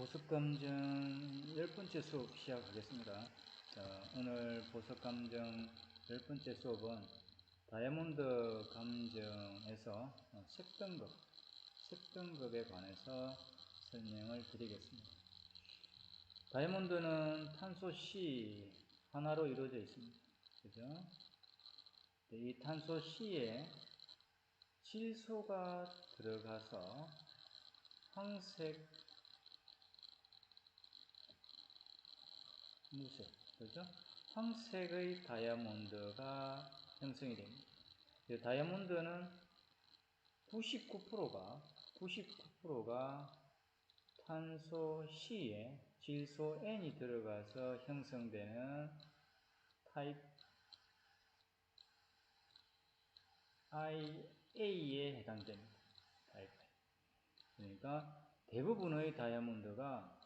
보석감정 10번째 수업 시작하겠습니다. 자, 오늘 보석감정 10번째 수업은 다이아몬드 감정에서 색등급에 관해서 설명을 드리겠습니다. 다이아몬드는 탄소 C 하나로 이루어져 있습니다. 그죠? 이 탄소 C에 질소가 들어가서 황색 무색, 그죠? 황색의 다이아몬드가 형성이 됩니다. 다이아몬드는 99%가 탄소 C에 질소 N이 들어가서 형성되는 타입 IA에 해당됩니다. 타입 A. 그러니까 대부분의 다이아몬드가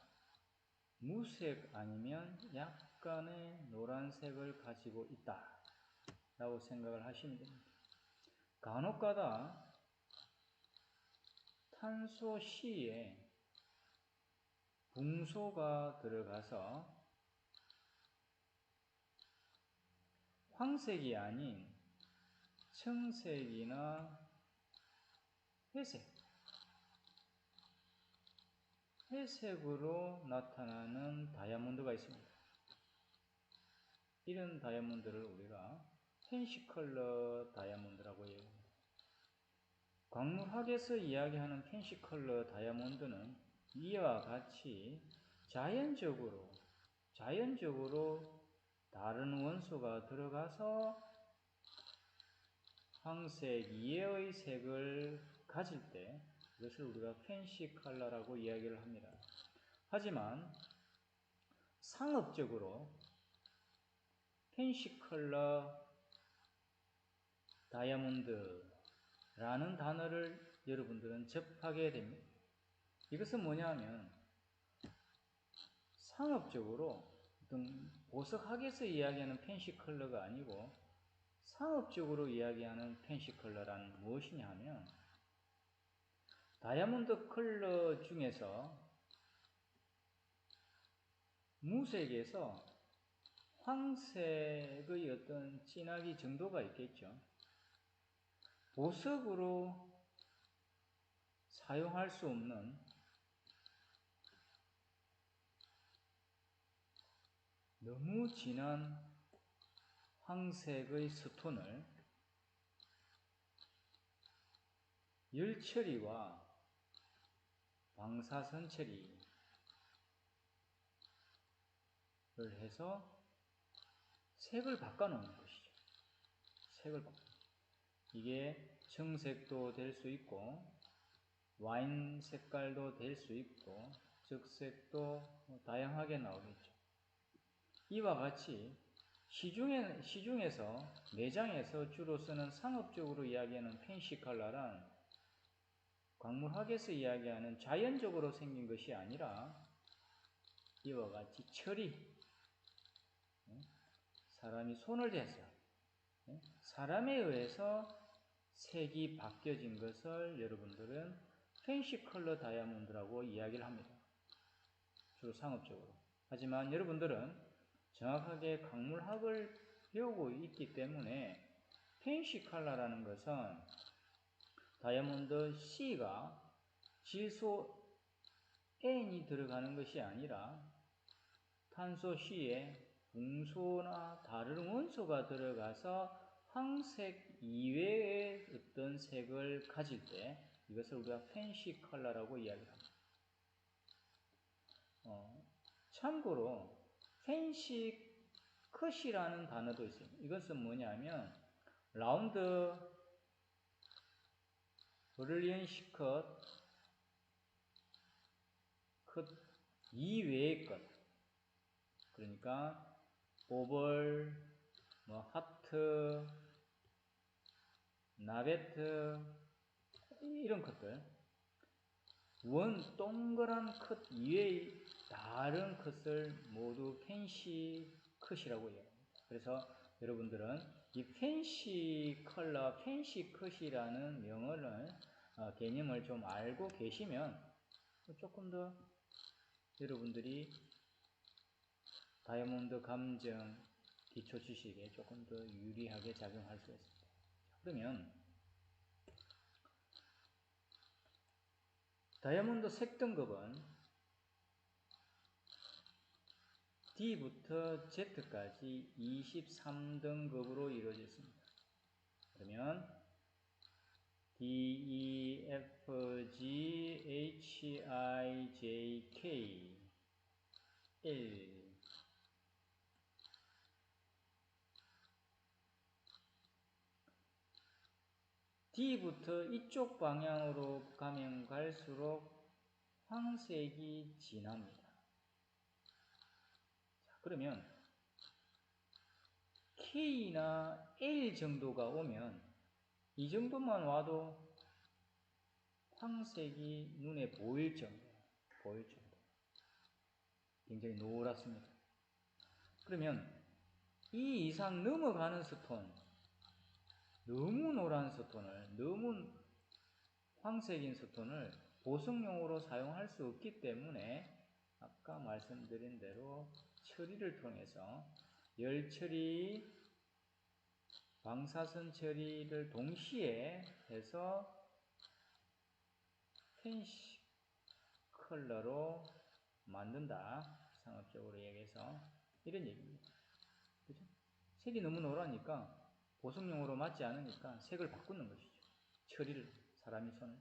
무색 아니면 약간의 노란색을 가지고 있다 라고 생각을 하시면 됩니다. 간혹가다 탄소 C에 붕소가 들어가서 황색이 아닌 청색이나 회색으로 나타나는 다이아몬드가 있습니다. 이런 다이아몬드를 우리가 펜시컬러 다이아몬드라고 얘기합니다. 광물학에서 이야기하는 펜시컬러 다이아몬드는 이와 같이 자연적으로 다른 원소가 들어가서 황색 이외의 색을 가질 때 이것을 우리가 펜시컬러라고 이야기를 합니다. 하지만 상업적으로 펜시컬러 다이아몬드라는 단어를 여러분들은 접하게 됩니다. 이것은 뭐냐면 상업적으로 어떤 보석학에서 이야기하는 펜시컬러가 아니고 상업적으로 이야기하는 펜시컬러란 무엇이냐 하면 다이아몬드 컬러 중에서 무색에서 황색의 어떤 진하기 정도가 있겠죠. 보석으로 사용할 수 없는 너무 진한 황색의 스톤을 열 처리와 방사선 처리를 해서 색을 바꿔놓는 것이죠. 이게 청색도 될 수 있고 와인 색깔도 될 수 있고 적색도 다양하게 나오겠죠. 이와 같이 시중에서 매장에서 주로 쓰는 상업적으로 이야기하는 펜시컬러란 광물학에서 이야기하는 자연적으로 생긴 것이 아니라 이와 같이 사람이 손을 대서 사람에 의해서 색이 바뀌어진 것을 여러분들은 펜시컬러 다이아몬드라고 이야기를 합니다. 주로 상업적으로. 하지만 여러분들은 정확하게 광물학을 배우고 있기 때문에 펜시컬러라는 것은 다이아몬드 C가 질소 N이 들어가는 것이 아니라 탄소 C에 붕소나 다른 원소가 들어가서 황색 이외의 어떤 색을 가질 때 이것을 우리가 펜시컬러라고 이야기합니다. 참고로 펜시컷이라는 단어도 있습니다. 이것은 뭐냐면 라운드 브릴리언시 컷 이외의 것, 그러니까 오벌, 하트, 나베트 이런 컷들, 동그란 컷 이외의 다른 컷을 모두 펜시 컷이라고 해요. 그래서 여러분들은 이 펜시 컬러, 펜시 컷이라는 명어를 개념을 좀 알고 계시면 조금 더 여러분들이 다이아몬드 감정 기초 지식에 조금 더 유리하게 작용할 수 있습니다. 그러면 다이아몬드 색 등급은 D부터 Z까지 23등급으로 이루어져 있습니다. 그러면 D, E, F, G, H, I, J, K, L D부터 이쪽 방향으로 가면 갈수록 황색이 진합니다. 자, 그러면 K나 L 정도가 오면 이 정도만 와도 황색이 눈에 보일 정도. 굉장히 노랗습니다. 그러면 이 이상 넘어가는 스톤, 너무 노란 스톤을, 너무 황색인 스톤을 보석용으로 사용할 수 없기 때문에 아까 말씀드린 대로 처리를 통해서 열 처리, 방사선 처리를 동시에 해서 펜시 컬러로 만든다. 상업적으로 얘기해서 이런 얘기입니다. 그죠? 색이 너무 노라니까 보석용으로 맞지 않으니까 색을 바꾸는 것이죠. 처리를 사람이 손을.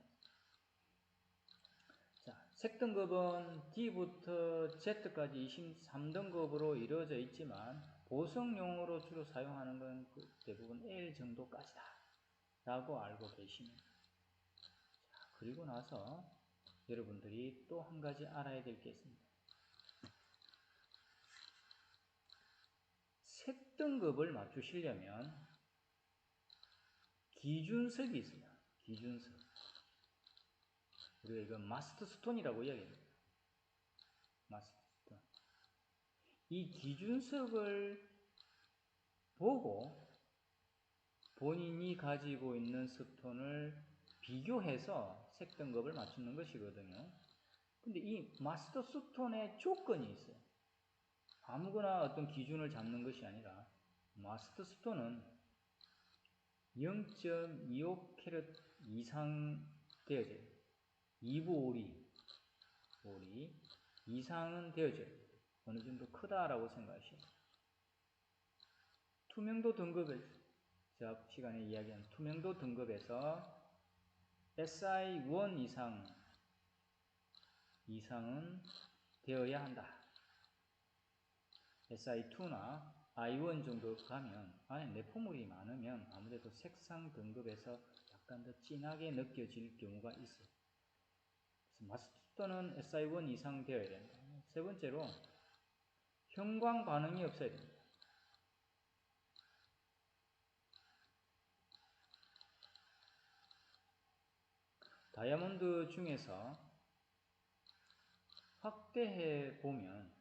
자, 색 등급은 D부터 Z까지 23등급으로 이루어져 있지만 보석용으로 주로 사용하는 건 대부분 L 정도까지다 라고 알고 계시면, 자, 그리고 나서 여러분들이 또 한 가지 알아야 될 게 있습니다. 색 등급을 맞추시려면 기준석이 있어요. 기준석. 우리가 이거 마스터 스톤이라고 이야기합니다. 마스터 스톤. 이 기준석을 보고 본인이 가지고 있는 스톤을 비교해서 색 등급을 맞추는 것이거든요. 근데 이 마스터 스톤에 조건이 있어요. 아무거나 어떤 기준을 잡는 것이 아니라 마스터 스톤은 0.25캐럿 이상 되어져요. 2부 오리 이상은 되어져요. 어느 정도 크다라고 생각하시죠. 투명도 등급에, 저 시간에 이야기한 투명도 등급에서 SI1 이상은 되어야 한다. SI2나 I1 정도 가면 안에 내포물이 많으면 아무래도 색상 등급에서 약간 더 진하게 느껴질 경우가 있어요. 그래서 마스터는 SI1 이상 되어야 된다. 세 번째로 형광 반응이 없어야 됩니다. 다이아몬드 중에서 확대해 보면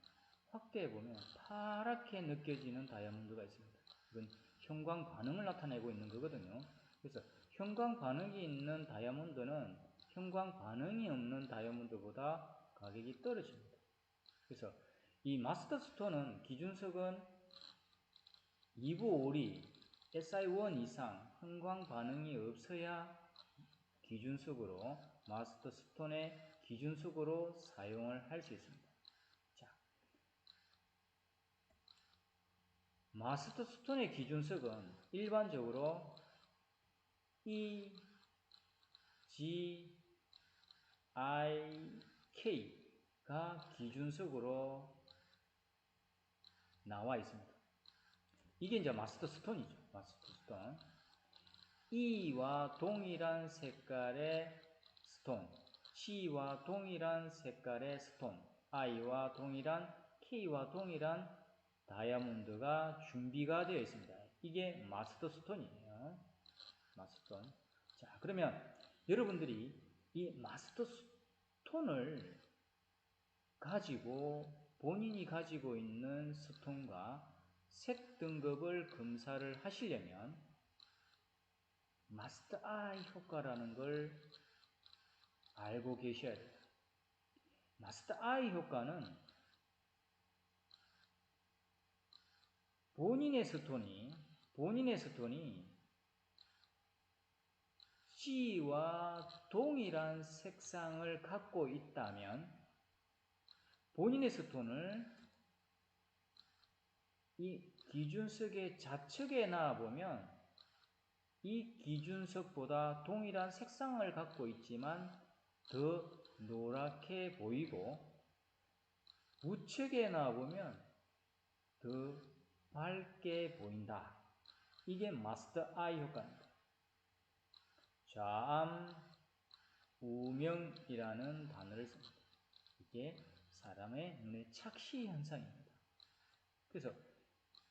파랗게 느껴지는 다이아몬드가 있습니다. 이건 형광 반응을 나타내고 있는 거거든요. 그래서 형광 반응이 있는 다이아몬드는 형광 반응이 없는 다이아몬드보다 가격이 떨어집니다. 그래서 이 마스터 스톤은 기준석은 2부 오리 SI1 이상 형광 반응이 없어야 기준석으로, 마스터 스톤의 기준석으로 사용을 할 수 있습니다. 자, 마스터 스톤의 기준석은 일반적으로 E, G, I, K가 기준석으로 나와 있습니다. 이게 이제 마스터 스톤이죠. 마스터 스톤. E와 동일한 색깔의 스톤, G와 동일한 색깔의 스톤, I와 동일한, K와 동일한 다이아몬드가 준비가 되어 있습니다. 이게 마스터 스톤이에요. 마스터 스톤. 자, 그러면 여러분들이 이 마스터 스톤을 가지고 본인이 가지고 있는 스톤과 색 등급을 검사를 하시려면 마스터 아이 효과라는 걸 알고 계셔야 돼요. 마스터 I 효과는 본인의 스톤이 G와 동일한 색상을 갖고 있다면 본인의 스톤을 이 기준석의 좌측에 놔보면 이 기준석보다 동일한 색상을 갖고 있지만 더 노랗게 보이고 우측에 놔보면 더 밝게 보인다. 이게 마스터 아이 효과입니다. 좌암, 우명이라는 단어를 씁니다. 이게 사람의 눈의 착시 현상입니다. 그래서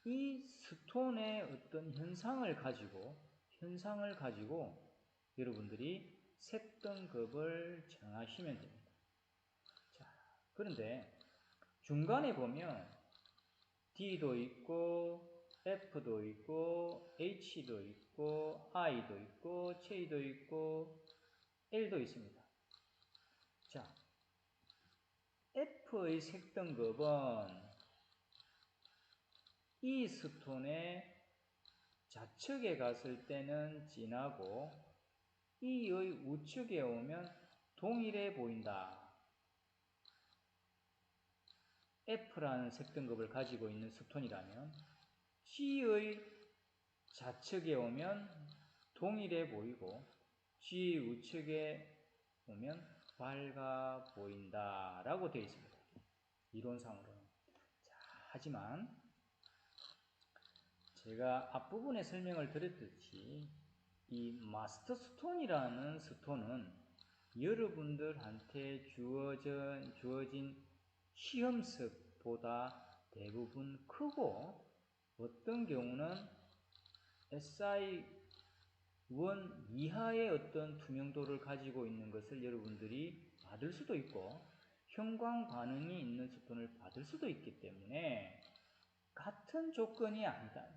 이 스톤의 어떤 현상을 가지고 여러분들이 색등급을 정하시면 됩니다. 자, 그런데 중간에 보면 D도 있고 F도 있고 H도 있고 I도 있고 J도 있고 L도 있습니다. 자, F의 색등급은 이 스톤의 좌측에 갔을 때는 진하고 E의 우측에 오면 동일해 보인다. F라는 색등급을 가지고 있는 스톤이라면 G의 좌측에 오면 동일해 보이고 G 우측에 오면 밝아 보인다 라고 되어 있습니다. 이론상으로는. 자, 하지만 제가 앞부분에 설명을 드렸듯이 이 마스터 스톤이라는 스톤은 여러분들한테 주어진 시험석보다 대부분 크고 어떤 경우는 SI1 이하의 어떤 투명도를 가지고 있는 것을 여러분들이 받을 수도 있고 형광 반응이 있는 스톤을 받을 수도 있기 때문에 같은 조건이 아니다.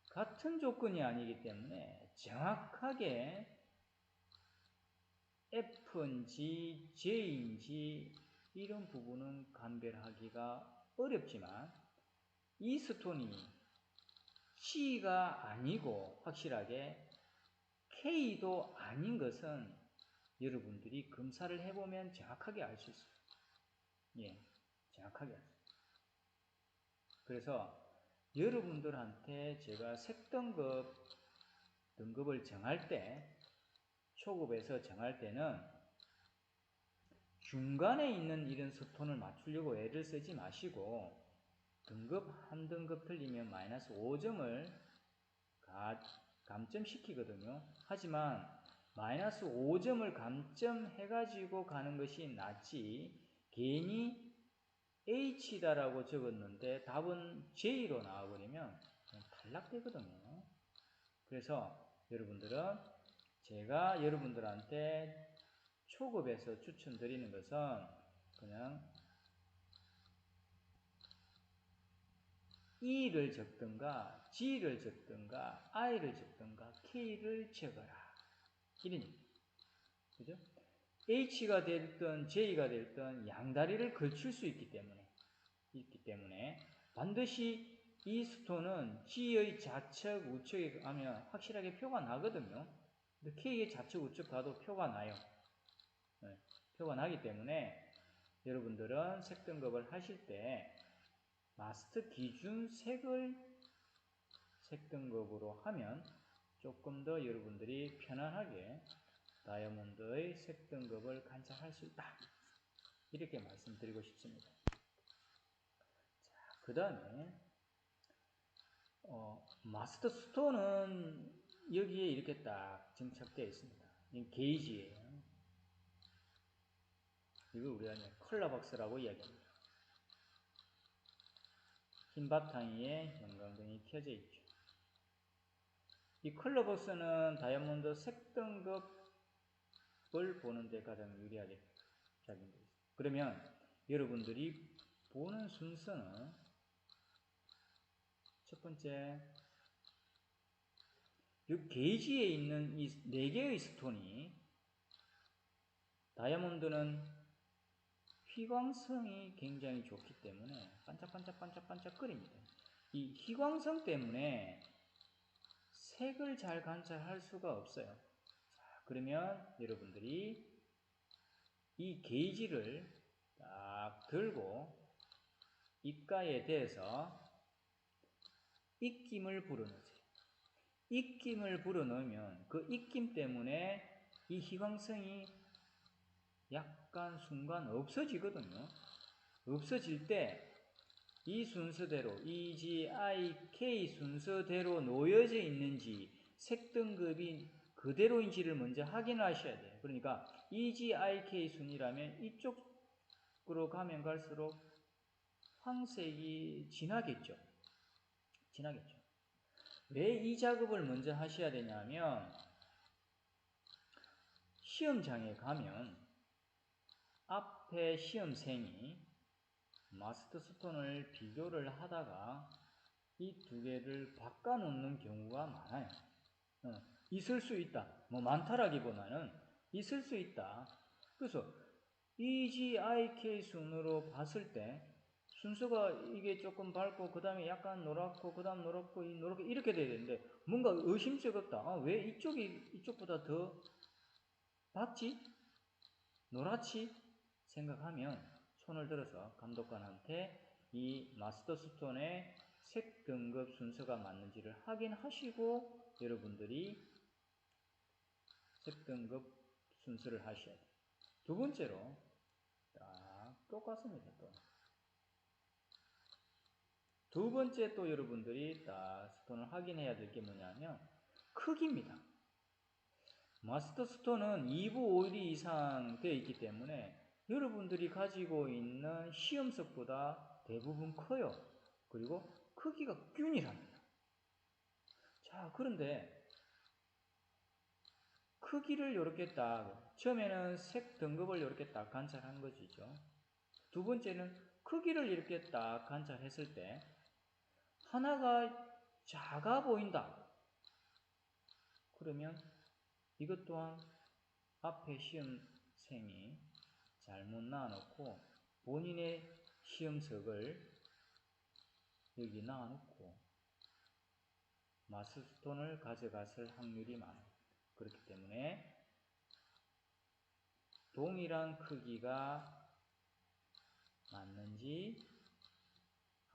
같은 조건이 아니기 때문에 정확하게 F인지 J인지 이런 부분은 감별하기가 어렵지만 이 스톤이 C가 아니고 확실하게 K도 아닌 것은 여러분들이 검사를 해보면 정확하게 알 수 있어요. 예, 정확하게 알 수 있어요. 그래서 여러분들한테 제가 등급을 정할 때, 초급에서 정할 때는 중간에 있는 이런 스톤을 맞추려고 애를 쓰지 마시고 한 등급 틀리면 마이너스 5점을 감점시키거든요. 하지만 마이너스 5점을 감점해가지고 가는 것이 낫지 괜히 H다라고 적었는데 답은 J로 나와버리면 탈락되거든요. 그래서 여러분들은 제가 여러분들한테 초급에서 추천드리는 것은 그냥 E를 적든가 G를 적든가 I를 적든가 K를 적어라. 이런 얘기. 그죠? H가 됐든 J가 됐든 양다리를 걸칠 수 있기 때문에 반드시 이 스톤은 G의 좌측, 우측에 가면 확실하게 표가 나거든요. 근데 K의 좌측, 우측 가도 표가 나요. 네, 표가 나기 때문에 여러분들은 색등급을 하실 때 마스터 기준 색등급으로 하면 조금 더 여러분들이 편안하게 다이아몬드의 색등급을 관찰할 수 있다. 이렇게 말씀드리고 싶습니다. 자, 그 다음에 마스터 스톤은 여기에 이렇게 딱 정착되어 있습니다. 이 게이지예요. 이걸 우리가 컬러박스라고 이야기합니다. 흰 바탕 위에 형광등이 켜져 있죠. 이 컬러박스는 다이아몬드 색등급을 보는 데 가장 유리하게 작용되어 있습니다. 그러면 여러분들이 보는 순서는 첫 번째, 이 게이지에 있는 이 4개의 스톤이 다이아몬드는 휘광성이 굉장히 좋기 때문에 반짝반짝반짝반짝거립니다. 이 휘광성 때문에 색을 잘 관찰할 수가 없어요. 자, 그러면 여러분들이 이 게이지를 딱 들고 입가에 대서 입김을 불어넣으세요. 입김을 불어넣으면 그 입김 때문에 이 휘광성이 약간 순간 없어지거든요. 없어질 때 이 순서대로 EGIK 순서대로 놓여져 있는지 색 등급이 그대로인지를 먼저 확인하셔야 돼요. 그러니까 EGIK 순이라면 이쪽으로 가면 갈수록 황색이 진하겠죠. 왜 이 작업을 먼저 하셔야 되냐면 시험장에 가면 앞에 시험생이 마스터 스톤을 비교를 하다가 이 두 개를 바꿔놓는 경우가 많아요. 있을 수 있다. 뭐 많다라기보다는 있을 수 있다. 그래서 EGIK 순으로 봤을 때 순서가 이게 조금 밝고 그 다음에 약간 노랗고 그 다음 노랗고 노랗게 이렇게 돼야 되는데 뭔가 의심스럽다. 왜 이쪽이 이쪽보다 더 밝지? 노랗지? 생각하면 손을 들어서 감독관한테 이 마스터 스톤의 색 등급 순서가 맞는지를 확인하시고 여러분들이 색 등급 순서를 하셔야 돼요. 두 번째로 딱 똑같습니다. 두 번째 또 여러분들이 딱 스톤을 확인해야 될 게 뭐냐면 크기입니다. 마스터 스톤은 2부 5mm 이상 되어 있기 때문에 여러분들이 가지고 있는 시험석보다 대부분 커요. 그리고 크기가 균일합니다. 자, 그런데 크기를 이렇게 딱 처음에는 색 등급을 이렇게 딱 관찰한 것이죠. 두 번째는 크기를 이렇게 딱 관찰했을 때 하나가 작아 보인다. 그러면 이것 또한 앞에 시험생이 잘못 놔놓고 본인의 시험석을 여기 놔놓고 마스톤을 가져갔을 확률이 많아요. 그렇기 때문에 동일한 크기가 맞는지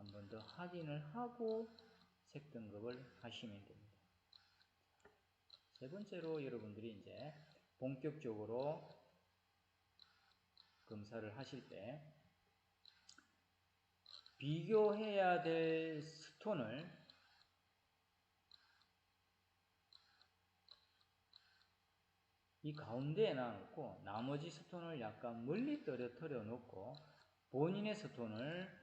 한 번 더 확인을 하고 색 등급을 하시면 됩니다. 세 번째로 여러분들이 이제 본격적으로 검사를 하실 때 비교해야 될 스톤을 이 가운데에 놔놓고 나머지 스톤을 약간 멀리 떨어뜨려 놓고 본인의 스톤을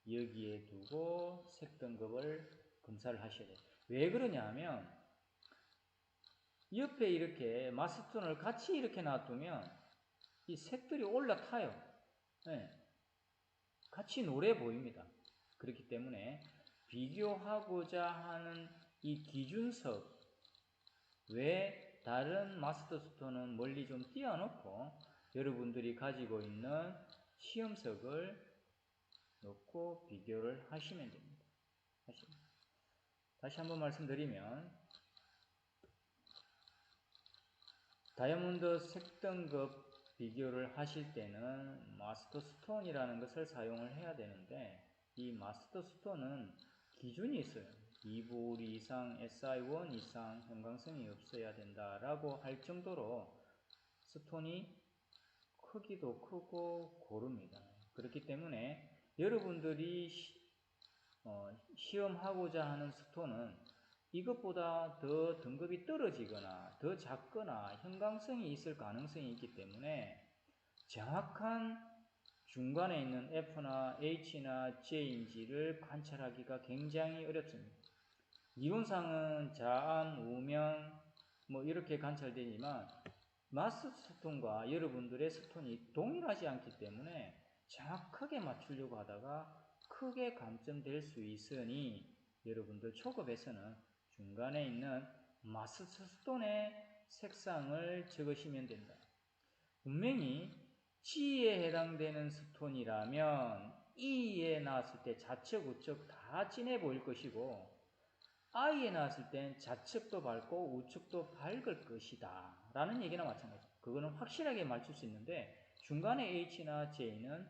여기에 두고 색 등급을 검사를 하셔야 돼요. 왜 그러냐 하면 옆에 이렇게 마스톤을 같이 이렇게 놔두면 이 색들이 올라타요. 네. 같이 노래 보입니다. 그렇기 때문에 비교하고자 하는 이 기준석 외에 다른 마스터 스톤은 멀리 좀 띄워놓고 여러분들이 가지고 있는 시험석을 놓고 비교를 하시면 됩니다. 다시 한번 말씀드리면 다이아몬드 색등급 비교를 하실 때는 마스터 스톤이라는 것을 사용을 해야 되는데 이 마스터 스톤은 기준이 있어요. 2부 이상, SI1 이상 형광성이 없어야 된다라고 할 정도로 스톤이 크기도 크고 고릅니다. 그렇기 때문에 여러분들이 시험하고자 하는 스톤은 이것보다 더 등급이 떨어지거나 더 작거나 형광성이 있을 가능성이 있기 때문에 정확한 중간에 있는 F나 H나 J인지를 관찰하기가 굉장히 어렵습니다. 이론상은 자암, 우명 뭐 이렇게 관찰되지만 마스 스톤과 여러분들의 스톤이 동일하지 않기 때문에 정확하게 맞추려고 하다가 크게 감점될 수 있으니 여러분들 초급에서는 중간에 있는 마스터 스톤의 색상을 적으시면 된다. 분명히 G에 해당되는 스톤이라면 E에 나왔을 때 좌측, 우측 다 진해 보일 것이고 I에 나왔을 땐 좌측도 밝고 우측도 밝을 것이다 라는 얘기나 마찬가지입니다. 그거는 확실하게 맞출 수 있는데 중간에 H나 J는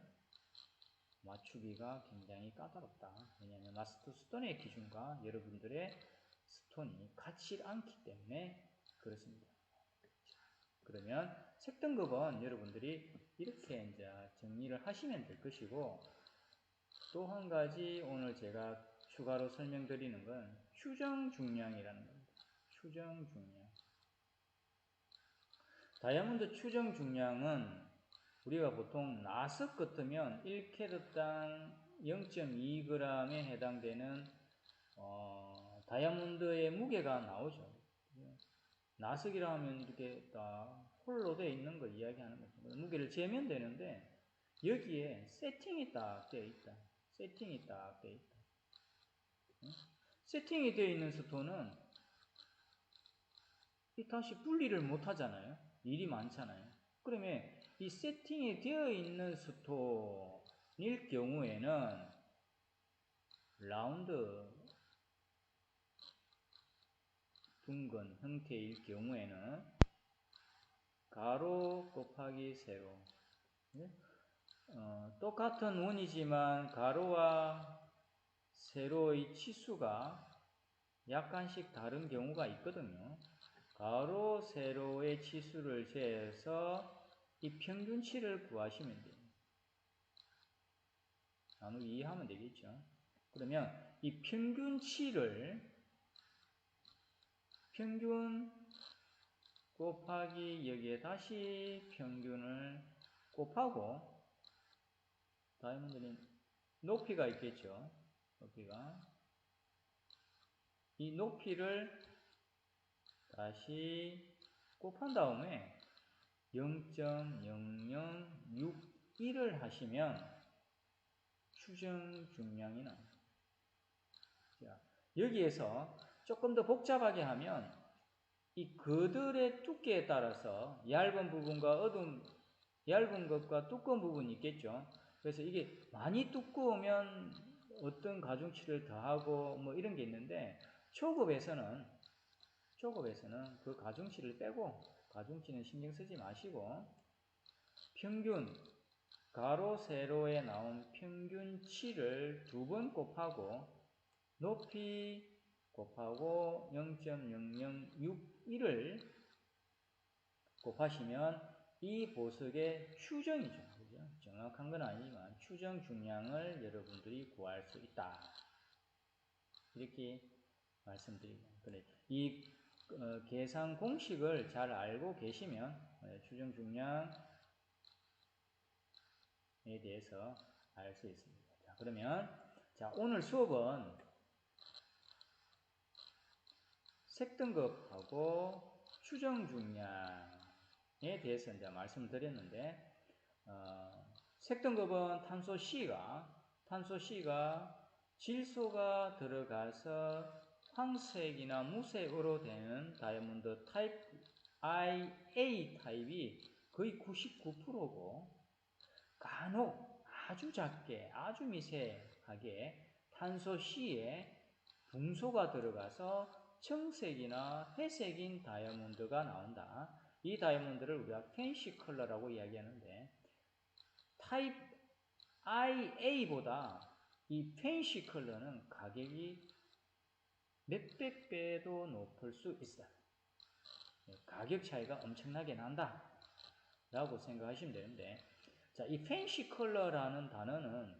맞추기가 굉장히 까다롭다. 왜냐하면 마스터 스톤의 기준과 여러분들의 스톤이 같지 않기 때문에 그렇습니다. 그러면 색등급은 여러분들이 이렇게 이제 정리를 하시면 될 것이고, 또 한 가지 오늘 제가 추가로 설명드리는 건 추정 중량이라는 겁니다. 추정 중량. 다이아몬드 추정 중량은 우리가 보통 나스 같으면 1캐럿당 0.2g에 해당되는 다이아몬드의 무게가 나오죠. 나스기라 하면 이렇게 딱 홀로 되어 있는 걸 이야기하는 거죠. 무게를 재면 되는데 여기에 세팅이 딱 되어 있다. 세팅이 딱 되어 있다. 세팅이 되어 있는 스톤은 다시 분리를 못 하잖아요. 일이 많잖아요. 그러면 이 세팅이 되어 있는 스톤일 경우에는 라운드 둥근 형태일 경우에는 가로 곱하기 세로, 똑같은 원이지만 가로와 세로의 치수가 약간씩 다른 경우가 있거든요. 가로, 세로의 치수를 재서 이 평균치를 구하시면 돼요. 나누기 2 하면 되겠죠. 그러면 이 평균치를 평균 곱하기 여기에 다시 평균을 곱하고 다이아몬드는 높이가 있겠죠. 높이가 이 높이를 다시 곱한 다음에 0.0061을 하시면 추정 중량이 나옵니다. 자, 여기에서 조금 더 복잡하게 하면 이 그들의 두께에 따라서 얇은 부분과 얇은 것과 두꺼운 부분이 있겠죠. 그래서 이게 많이 두꺼우면 어떤 가중치를 더하고 뭐 이런 게 있는데 초급에서는 그 가중치를 빼고 가중치는 신경 쓰지 마시고 평균 가로 세로에 나온 평균치를 2번 곱하고 높이 곱하고 0.0061을 곱하시면 이 보석의 추정이죠. 그죠? 정확한 건 아니지만 추정 중량을 여러분들이 구할 수 있다. 이렇게 말씀드립니다. 이 계산 공식을 잘 알고 계시면 추정 중량에 대해서 알 수 있습니다. 자, 그러면 오늘 수업은 색등급하고 추정 중량에 대해서 이제 말씀드렸는데, 색등급은 탄소 C가 질소가 들어가서 황색이나 무색으로 되는 다이아몬드 타입 IA 타입이 거의 99%고, 간혹 아주 작게 아주 미세하게 탄소 C에 붕소가 들어가서 청색이나 회색인 다이아몬드가 나온다. 이 다이아몬드를 우리가 팬시 컬러라고 이야기하는데, 타입 IA보다 이 팬시 컬러는 가격이 몇백 배도 높을 수 있어요. 가격 차이가 엄청나게 난다 라고 생각하시면 되는데, 자, 이 팬시 컬러라는 단어는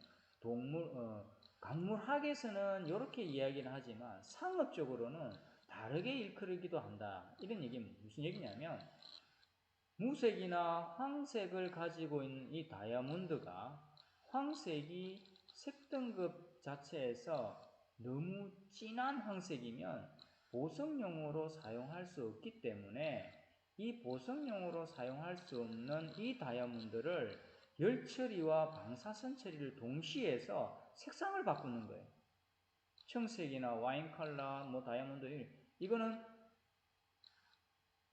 강물학에서는 이렇게 이야기는 하지만 상업적으로는 다르게 일컬기도 한다. 이런 얘기는 무슨 얘기냐면, 무색이나 황색을 가지고 있는 이 다이아몬드가 황색이 색등급 자체에서 너무 진한 황색이면 보석용으로 사용할 수 없기 때문에 이 보석용으로 사용할 수 없는 이 다이아몬드를 열 처리와 방사선 처리를 동시에 해서 색상을 바꾸는 거예요. 청색이나 와인 컬러, 다이아몬드, 이거는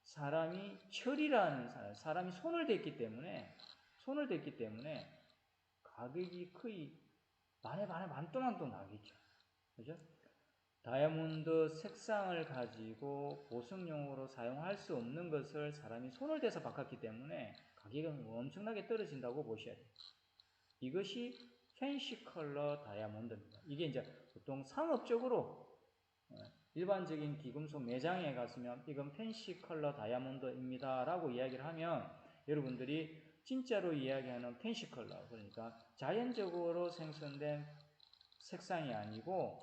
사람이 철이라는 사람이 손을 댔기 때문에 가격이 거의 만또만또 나겠죠. 그죠? 다이아몬드 색상을 가지고 보석용으로 사용할 수 없는 것을 사람이 손을 대서 바꿨기 때문에 가격은 엄청나게 떨어진다고 보셔야 돼요. 이것이 팬시 컬러 다이아몬드입니다. 이게 이제 보통 상업적으로 일반적인 귀금속 매장에 갔으면 이건 팬시 컬러 다이아몬드입니다 라고 이야기를 하면 여러분들이 진짜로 이야기하는 팬시 컬러, 그러니까 자연적으로 생성된 색상이 아니고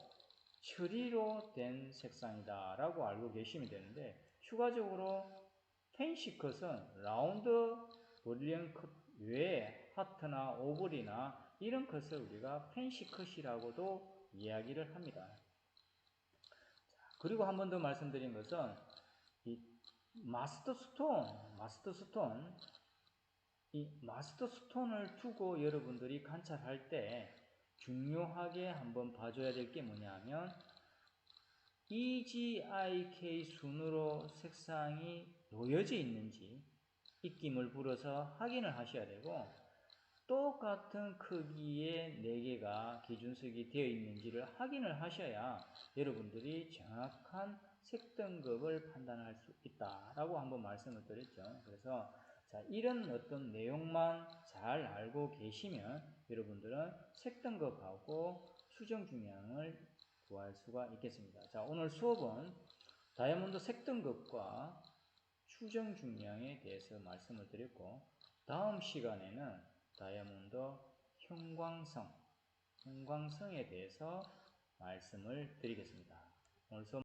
처리로 된 색상이다 라고 알고 계시면 되는데, 추가적으로 팬시 컷은 라운드 버릴리언 컷 외에 하트나 오블이나 이런 컷을 우리가 팬시 컷이라고도 이야기를 합니다. 그리고 한 번 더 말씀드린 것은 이 마스터 스톤을 두고 여러분들이 관찰할 때 중요하게 한번 봐줘야 될 게 뭐냐면 EGIK 순으로 색상이 놓여져 있는지 입김을 불어서 확인을 하셔야 되고, 똑같은 크기의 4개가 기준석이 되어 있는지를 확인을 하셔야 여러분들이 정확한 색등급을 판단할 수 있다라고 한번 말씀을 드렸죠. 그래서 자, 이런 어떤 내용만 잘 알고 계시면 여러분들은 색등급하고 수정 중량을 구할 수가 있겠습니다. 자, 오늘 수업은 다이아몬드 색등급과 추정 중량에 대해서 말씀을 드렸고, 다음 시간에는 다이아몬드 형광성에 대해서 말씀을 드리겠습니다. 오늘 수업